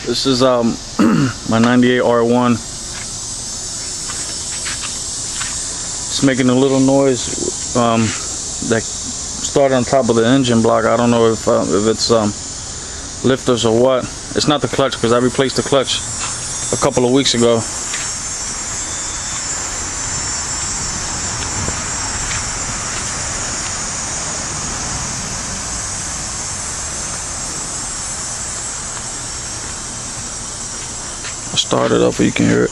This is my 98 R1. It's making a little noise that started on top of the engine block. I don't know if it's lifters or what. It's not the clutch, because I replaced the clutch a couple of weeks ago. I'll start it up so you can hear it.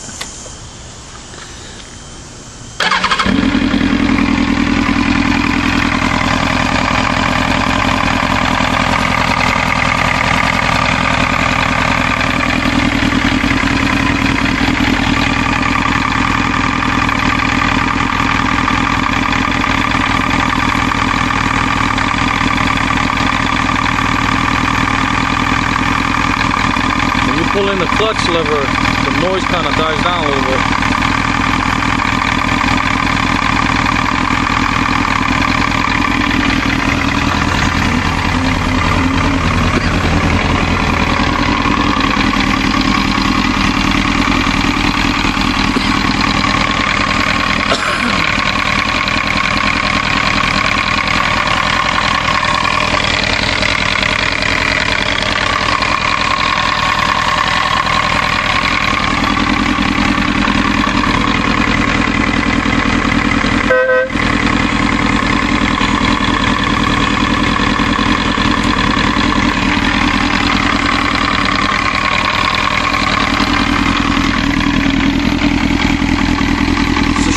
Pull in the clutch lever, the noise kind of dies down a little bit.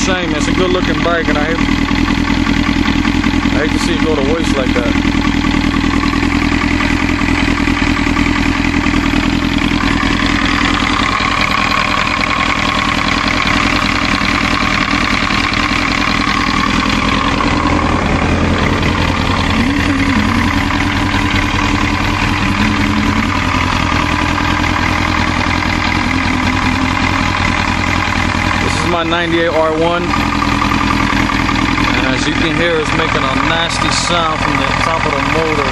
Shame, it's a good looking bike, and I hate to see it go to waste like that. My 98 R1, and as you can hear, it's making a nasty sound from the top of the motor.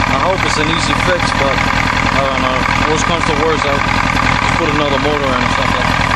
I hope it's an easy fix, but I don't know. Worst comes to worst, I'll put another motor in or something.